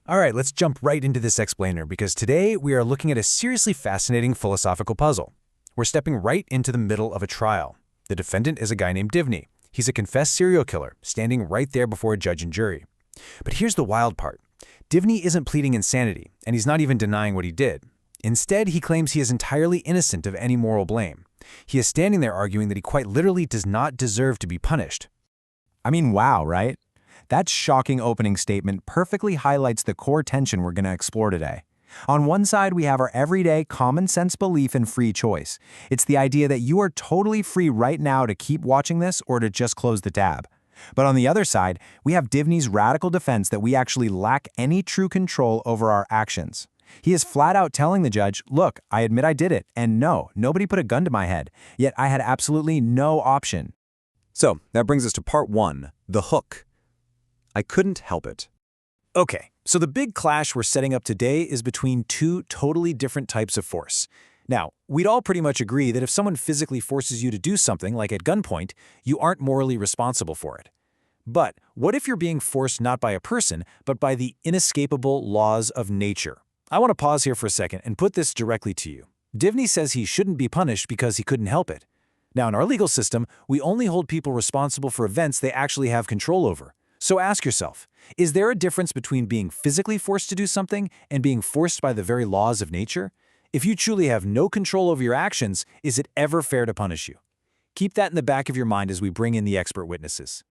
All right, let's jump right into this explainer because today we are looking at a seriously fascinating philosophical puzzle. We're stepping right into the middle of a trial. The defendant is a guy named Divney. He's a confessed serial killer, standing right there before a judge and jury. But here's the wild part. Divney isn't pleading insanity, and he's not even denying what he did. Instead, he claims he is entirely innocent of any moral blame. He is standing there arguing that he quite literally does not deserve to be punished. I mean, wow, right? That shocking opening statement perfectly highlights the core tension we're going to explore today. On one side, we have our everyday common-sense belief in free choice. It's the idea that you are totally free right now to keep watching this or to just close the tab. But on the other side, we have Divney's radical defense that we actually lack any true control over our actions. He is flat out telling the judge, look, I admit I did it, and no, nobody put a gun to my head, yet I had absolutely no option. So, that brings us to part one, the hook. I couldn't help it. Okay, so the big clash we're setting up today is between two totally different types of force. Now, we'd all pretty much agree that if someone physically forces you to do something, like at gunpoint, you aren't morally responsible for it. But what if you're being forced not by a person, but by the inescapable laws of nature? I want to pause here for a second and put this directly to you. Divney says he shouldn't be punished because he couldn't help it. Now, in our legal system, we only hold people responsible for events they actually have control over. So ask yourself, is there a difference between being physically forced to do something and being forced by the very laws of nature? If you truly have no control over your actions, is it ever fair to punish you? Keep that in the back of your mind as we bring in the expert witnesses.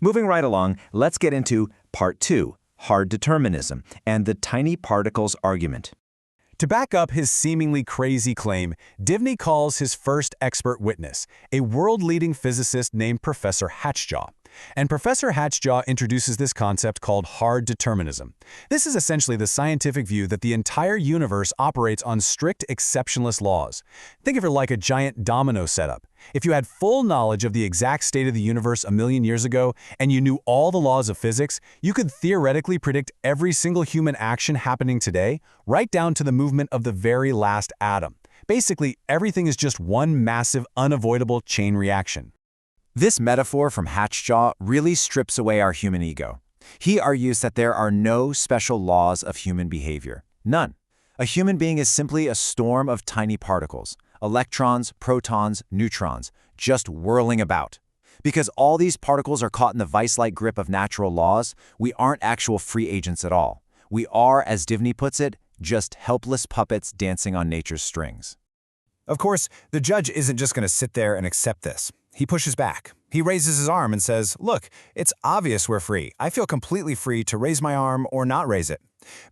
Moving right along, let's get into part two, hard determinism, and the tiny particles argument. To back up his seemingly crazy claim, Divney calls his first expert witness, a world-leading physicist named Professor Hatchjaw. And Professor Hatchjaw introduces this concept called hard determinism. This is essentially the scientific view that the entire universe operates on strict exceptionless laws. Think of it like a giant domino setup. If you had full knowledge of the exact state of the universe a million years ago and you knew all the laws of physics, you could theoretically predict every single human action happening today, right down to the movement of the very last atom. Basically, everything is just one massive, unavoidable chain reaction. This metaphor from Hatchjaw really strips away our human ego. He argues that there are no special laws of human behavior. None. A human being is simply a storm of tiny particles, electrons, protons, neutrons, just whirling about. Because all these particles are caught in the vice-like grip of natural laws, we aren't actual free agents at all. We are, as Divney puts it, just helpless puppets dancing on nature's strings. Of course, the judge isn't just going to sit there and accept this. He pushes back. He raises his arm and says, look, it's obvious we're free. I feel completely free to raise my arm or not raise it.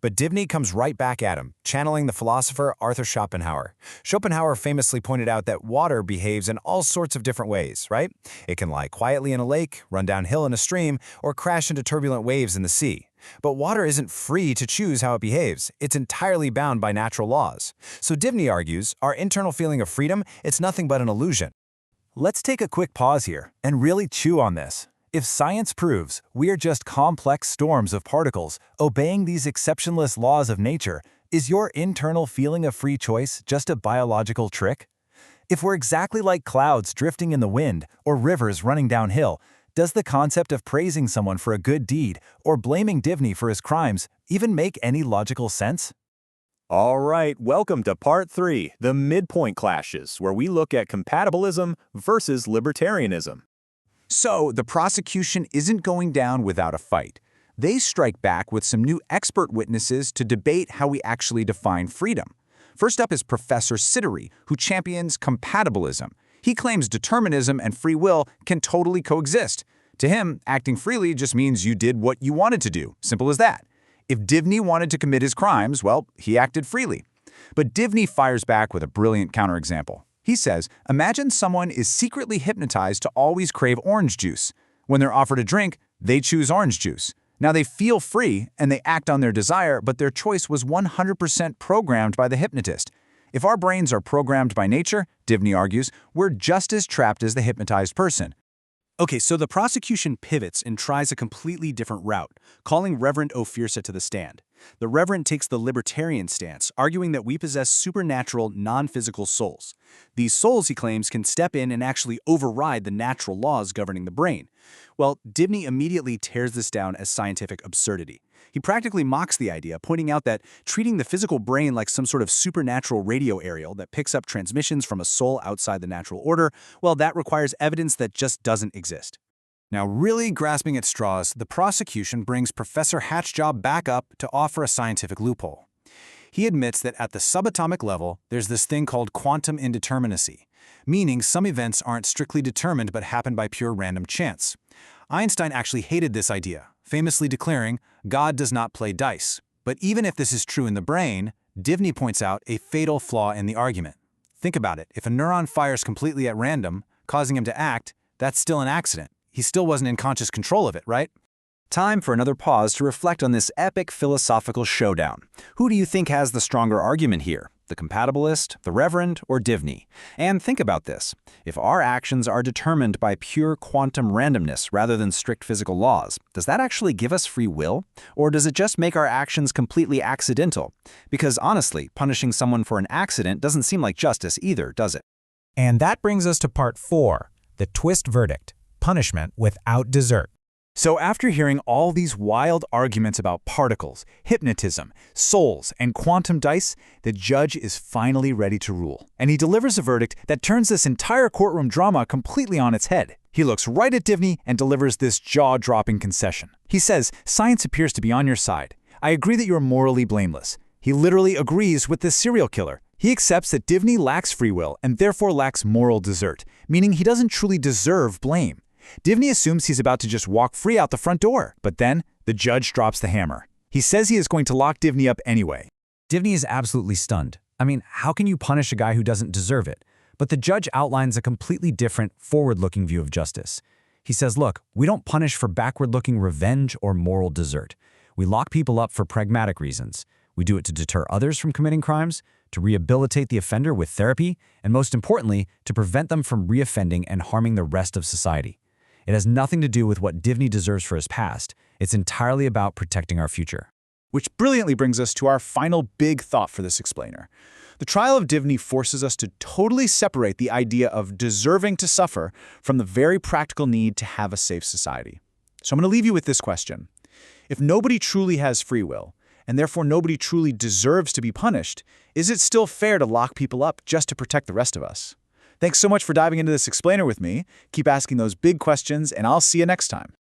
But Divney comes right back at him, channeling the philosopher Arthur Schopenhauer. Schopenhauer famously pointed out that water behaves in all sorts of different ways, right? It can lie quietly in a lake, run downhill in a stream, or crash into turbulent waves in the sea. But water isn't free to choose how it behaves. It's entirely bound by natural laws. So Divney argues, our internal feeling of freedom, it's nothing but an illusion. Let's take a quick pause here and really chew on this. If science proves we are just complex storms of particles obeying these exceptionless laws of nature, is your internal feeling of free choice just a biological trick? If we're exactly like clouds drifting in the wind or rivers running downhill, does the concept of praising someone for a good deed or blaming Divney for his crimes even make any logical sense? All right, welcome to part three, the midpoint clashes, where we look at compatibilism versus libertarianism. So, the prosecution isn't going down without a fight. They strike back with some new expert witnesses to debate how we actually define freedom. First up is Professor Siddery, who champions compatibilism. He claims determinism and free will can totally coexist. To him, acting freely just means you did what you wanted to do. Simple as that. If Divney wanted to commit his crimes, well, he acted freely. But Divney fires back with a brilliant counterexample. He says, imagine someone is secretly hypnotized to always crave orange juice. When they're offered a drink, they choose orange juice. Now they feel free and they act on their desire, but their choice was 100% programmed by the hypnotist. If our brains are programmed by nature, Divney argues, we're just as trapped as the hypnotized person. Okay, so the prosecution pivots and tries a completely different route, calling Reverend O'Fierce to the stand. The Reverend takes the libertarian stance, arguing that we possess supernatural, non-physical souls. These souls, he claims, can step in and actually override the natural laws governing the brain. Well, Divney immediately tears this down as scientific absurdity. He practically mocks the idea, pointing out that treating the physical brain like some sort of supernatural radio aerial that picks up transmissions from a soul outside the natural order, well, that requires evidence that just doesn't exist. Now, really grasping at straws, the prosecution brings Professor Hatchjob back up to offer a scientific loophole. He admits that at the subatomic level, there's this thing called quantum indeterminacy, meaning some events aren't strictly determined but happen by pure random chance. Einstein actually hated this idea, famously declaring, "God does not play dice." But even if this is true in the brain, Divney points out a fatal flaw in the argument. Think about it. If a neuron fires completely at random, causing him to act, that's still an accident. He still wasn't in conscious control of it, right? Time for another pause to reflect on this epic philosophical showdown. Who do you think has the stronger argument here? The compatibilist, the reverend, or Divney? And think about this. If our actions are determined by pure quantum randomness rather than strict physical laws, does that actually give us free will? Or does it just make our actions completely accidental? Because honestly, punishing someone for an accident doesn't seem like justice either, does it? And that brings us to part 4, the twist verdict, punishment without dessert. So after hearing all these wild arguments about particles, hypnotism, souls, and quantum dice, the judge is finally ready to rule. And he delivers a verdict that turns this entire courtroom drama completely on its head. He looks right at Divney and delivers this jaw-dropping concession. He says, "Science appears to be on your side. I agree that you're morally blameless." He literally agrees with this serial killer. He accepts that Divney lacks free will and therefore lacks moral desert, meaning he doesn't truly deserve blame. Divney assumes he's about to just walk free out the front door, but then the judge drops the hammer. He says he is going to lock Divney up anyway. Divney is absolutely stunned. I mean, how can you punish a guy who doesn't deserve it? But the judge outlines a completely different, forward-looking view of justice. He says, look, we don't punish for backward-looking revenge or moral desert. We lock people up for pragmatic reasons. We do it to deter others from committing crimes, to rehabilitate the offender with therapy, and most importantly, to prevent them from reoffending and harming the rest of society. It has nothing to do with what Divney deserves for his past. It's entirely about protecting our future. Which brilliantly brings us to our final big thought for this explainer. The trial of Divney forces us to totally separate the idea of deserving to suffer from the very practical need to have a safe society. So I'm going to leave you with this question. If nobody truly has free will, and therefore nobody truly deserves to be punished, is it still fair to lock people up just to protect the rest of us? Thanks so much for diving into this explainer with me. Keep asking those big questions, and I'll see you next time.